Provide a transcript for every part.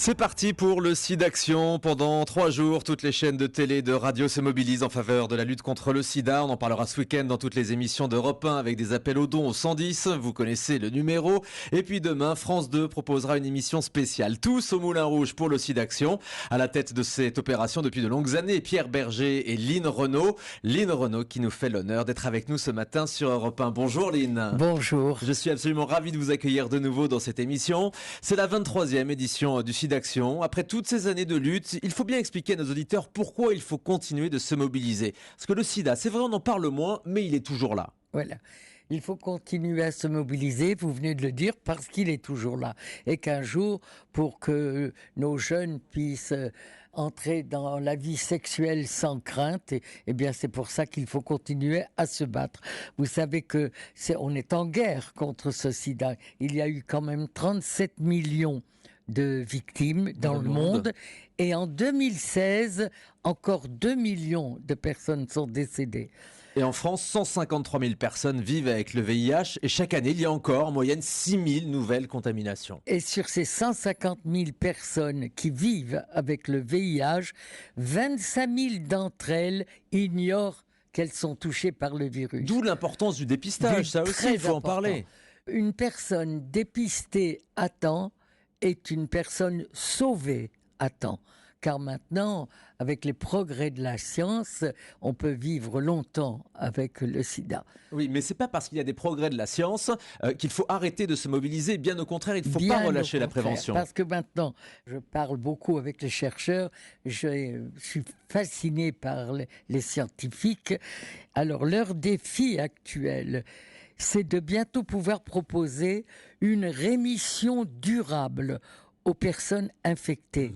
C'est parti pour le SIDAction. Pendant 3 jours, toutes les chaînes de télé et de radio se mobilisent en faveur de la lutte contre le sida. On en parlera ce week-end dans toutes les émissions d'Europe 1 avec des appels aux dons au 110. Vous connaissez le numéro. Et puis demain, France 2 proposera une émission spéciale. Tous au Moulin Rouge pour le SIDAction. À la tête de cette opération depuis de longues années, Pierre Berger et Line Renaud. Line Renaud qui nous fait l'honneur d'être avec nous ce matin sur Europe 1. Bonjour Line. Bonjour. Je suis absolument ravi de vous accueillir de nouveau dans cette émission. C'est la 23e édition du SIDAction. Après toutes ces années de lutte, il faut bien expliquer à nos auditeurs pourquoi il faut continuer de se mobiliser. Parce que le sida, c'est vrai, on en parle moins, mais il est toujours là. Voilà. Il faut continuer à se mobiliser, vous venez de le dire, parce qu'il est toujours là. Et qu'un jour, pour que nos jeunes puissent entrer dans la vie sexuelle sans crainte, eh bien, c'est pour ça qu'il faut continuer à se battre. Vous savez que on est en guerre contre ce sida. Il y a eu quand même 37 millions de victimes dans le monde. Et en 2016, encore 2 millions de personnes sont décédées. Et en France, 153 000 personnes vivent avec le VIH et chaque année, il y a encore en moyenne 6 000 nouvelles contaminations. Et sur ces 150 000 personnes qui vivent avec le VIH, 25 000 d'entre elles ignorent qu'elles sont touchées par le virus. D'où l'importance du dépistage, ça aussi, il faut en parler. Une personne dépistée à temps est une personne sauvée à temps. Car maintenant, avec les progrès de la science, on peut vivre longtemps avec le sida. Oui, mais c'est pas parce qu'il y a des progrès de la science qu'il faut arrêter de se mobiliser. Bien au contraire, il ne faut pas relâcher la prévention. Parce que maintenant, je parle beaucoup avec les chercheurs, je suis fasciné par les scientifiques. Alors, leur défi actuel, c'est de bientôt pouvoir proposer une rémission durable aux personnes infectées,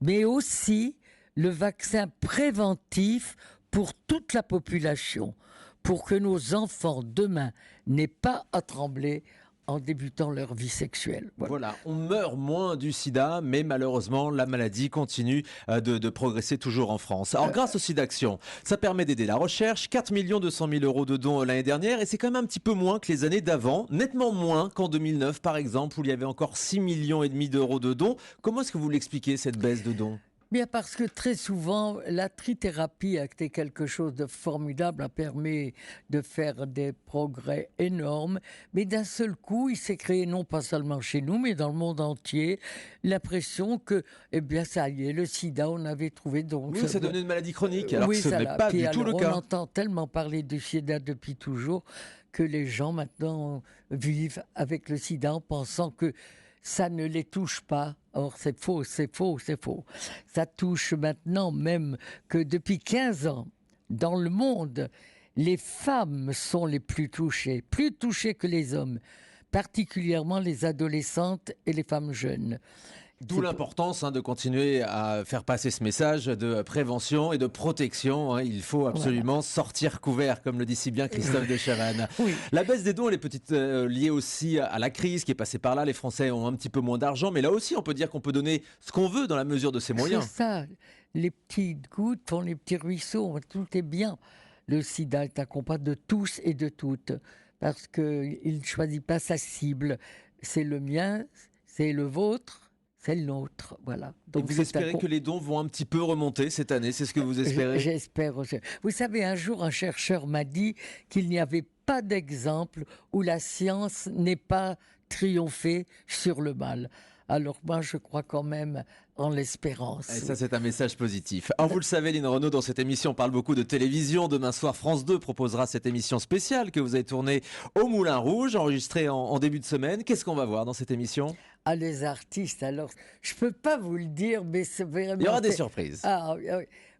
mais aussi le vaccin préventif pour toute la population, pour que nos enfants demain n'aient pas à trembler en débutant leur vie sexuelle. Voilà, on meurt moins du sida, mais malheureusement, la maladie continue de progresser toujours en France. Alors, grâce au SIDAction, ça permet d'aider la recherche. 4 200 000 euros de dons l'année dernière, et c'est quand même un petit peu moins que les années d'avant, nettement moins qu'en 2009, par exemple, où il y avait encore 6,5 millions d'euros de dons. Comment est-ce que vous l'expliquez, cette baisse de dons ? Bien parce que très souvent, la trithérapie a été quelque chose de formidable, a permis de faire des progrès énormes, mais d'un seul coup, il s'est créé, non pas seulement chez nous, mais dans le monde entier, l'impression que, eh bien, ça y est, le sida, on avait trouvé donc... Oui, c'est devenu une maladie chronique, alors oui, que ce n'est pas du tout le cas. On entend tellement parler du sida depuis toujours que les gens maintenant vivent avec le sida en pensant que ça ne les touche pas. Or, c'est faux, c'est faux, c'est faux. Ça touche maintenant même que depuis 15 ans, dans le monde, les femmes sont les plus touchées que les hommes, particulièrement les adolescentes et les femmes jeunes. D'où l'importance de continuer à faire passer ce message de prévention et de protection. Il faut absolument sortir couvert, comme le dit si bien Christophe de Chavannes. Oui. La baisse des dons, elle est peut-être liée aussi à la crise qui est passée par là. Les Français ont un petit peu moins d'argent, mais là aussi, on peut dire qu'on peut donner ce qu'on veut dans la mesure de ses moyens. C'est ça. Les petites gouttes font les petits ruisseaux. Tout est bien. Le sida est un combat de tous et de toutes, parce qu'il ne choisit pas sa cible. C'est le mien, c'est le vôtre. C'est le nôtre, voilà. Donc vous espérez que les dons vont un petit peu remonter cette année, c'est ce que vous espérez ? J'espère. Vous savez, un jour, un chercheur m'a dit qu'il n'y avait pas d'exemple où la science n'ait pas triomphé sur le mal. Alors moi, je crois quand même en l'espérance. Et ça, c'est un message positif. Alors vous le savez, Line Renaud, dans cette émission, on parle beaucoup de télévision. Demain soir, France 2 proposera cette émission spéciale que vous avez tournée au Moulin Rouge, enregistrée en début de semaine. Qu'est-ce qu'on va voir dans cette émission ? Ah, les artistes, alors, je peux pas vous le dire, mais c'est vraiment... Il y aura des surprises. Ah,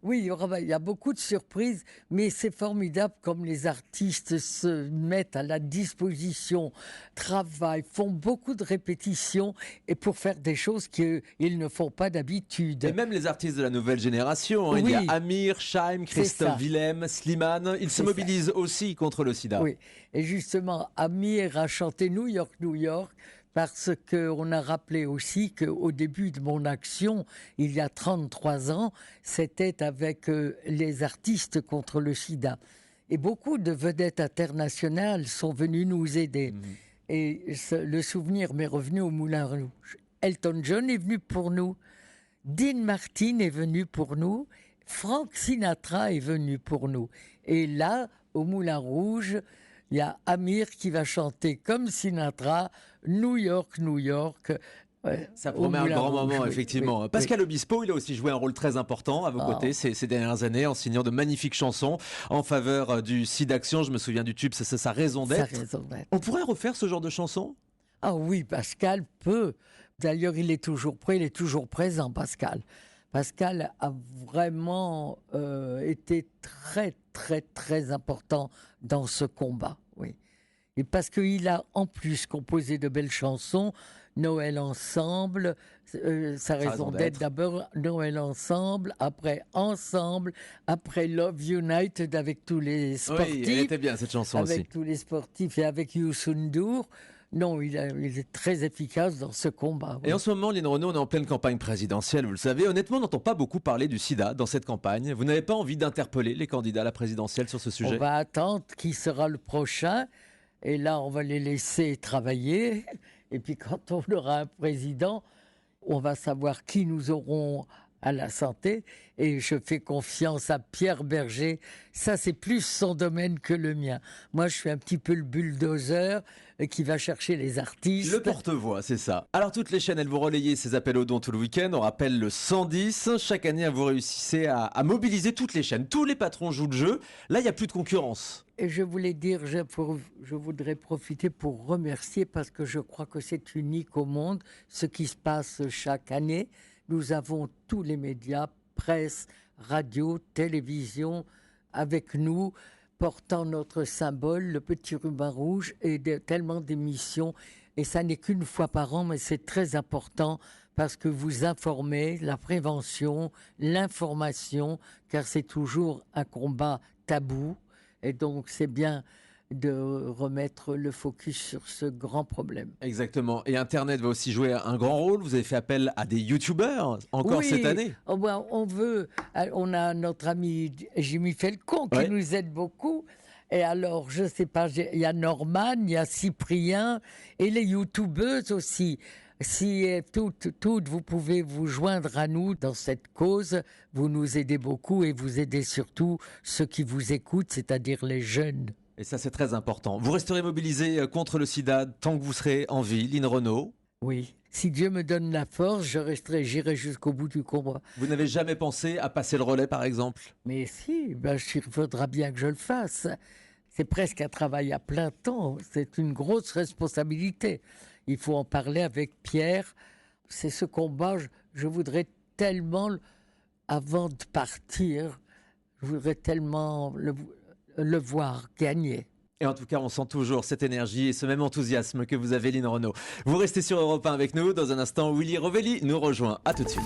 oui, il y a beaucoup de surprises, mais c'est formidable comme les artistes se mettent à la disposition, travaillent, font beaucoup de répétitions, et pour faire des choses qu'ils ne font pas d'habitude. Et même les artistes de la nouvelle génération, Oui. Il y a Amir, Chaim, Christophe Willem, Slimane, ils se mobilisent aussi contre le sida. Oui, et justement, Amir a chanté New York, New York, parce qu'on a rappelé aussi qu'au début de mon action, il y a 33 ans, c'était avec les artistes contre le sida. Et beaucoup de vedettes internationales sont venues nous aider. Et le souvenir m'est revenu au Moulin Rouge. Elton John est venu pour nous, Dean Martin est venu pour nous, Frank Sinatra est venu pour nous. Et là, au Moulin Rouge, il y a Amir qui va chanter comme Sinatra, New York, New York. Ça promet un grand moment, oui, effectivement. oui, Pascal Obispo, il a aussi joué un rôle très important à vos côtés ces dernières années en signant de magnifiques chansons en faveur du SIDAction. Je me souviens du tube, c'est sa raison d'être. On pourrait refaire ce genre de chansons ? Ah oui, Pascal peut. D'ailleurs, il est toujours prêt, il est toujours présent, Pascal. Pascal a vraiment été très, très, très important dans ce combat, oui. Et parce qu'il a en plus composé de belles chansons, Noël ensemble, sa raison d'être d'abord, Noël ensemble, après Ensemble, après Love United avec tous les sportifs. Oui, elle était bien cette chanson avec aussi. Avec tous les sportifs et avec Youssou N'Dour. Non, il est très efficace dans ce combat. Oui. Et en ce moment, Lynn Renaud, on est en pleine campagne présidentielle, vous le savez. Honnêtement, on n'entend pas beaucoup parler du sida dans cette campagne. Vous n'avez pas envie d'interpeller les candidats à la présidentielle sur ce sujet ? On va attendre qui sera le prochain. Et là, on va les laisser travailler. Et puis, quand on aura un président, on va savoir qui nous aurons à la santé. Et je fais confiance à Pierre Berger. Ça, c'est plus son domaine que le mien. Moi, je suis un petit peu le bulldozer qui va chercher les artistes. Le porte-voix, c'est ça. Alors, toutes les chaînes, elles vous relayez ces appels aux dons tout le week-end. On rappelle le 110. Chaque année, vous réussissez à mobiliser toutes les chaînes. Tous les patrons jouent le jeu. Là, il n'y a plus de concurrence. Et je voulais dire, je voudrais profiter pour remercier parce que je crois que c'est unique au monde, ce qui se passe chaque année. Nous avons tous les médias, presse, radio, télévision, avec nous, portant notre symbole, le petit ruban rouge, et tellement d'émissions. Et ça n'est qu'une fois par an, mais c'est très important parce que vous informez, la prévention, l'information, car c'est toujours un combat tabou. Et donc, c'est bien de remettre le focus sur ce grand problème. Exactement. Et Internet va aussi jouer un grand rôle. Vous avez fait appel à des youtubeurs encore cette année. Oh ben, on a notre ami Jimmy Felcon qui nous aide beaucoup. Et alors, je ne sais pas, il y a Norman, il y a Cyprien et les youtubeuses aussi. Si toutes, vous pouvez vous joindre à nous dans cette cause, vous nous aidez beaucoup et vous aidez surtout ceux qui vous écoutent, c'est-à-dire les jeunes. Et ça, c'est très important. Vous resterez mobilisé contre le sida tant que vous serez en vie, Lynn Renaud. Oui. Si Dieu me donne la force, j'irai jusqu'au bout du combat. Vous n'avez jamais pensé à passer le relais, par exemple ? Mais si, il faudra bien que je le fasse. C'est presque un travail à plein temps. C'est une grosse responsabilité. Il faut en parler avec Pierre. C'est ce combat, je voudrais tellement, avant de partir, je voudrais tellement le voir gagner. Et en tout cas, on sent toujours cette énergie et ce même enthousiasme que vous avez, Lynn Renaud. Vous restez sur Europe 1 avec nous. Dans un instant, Willy Rovelli nous rejoint. À tout de suite.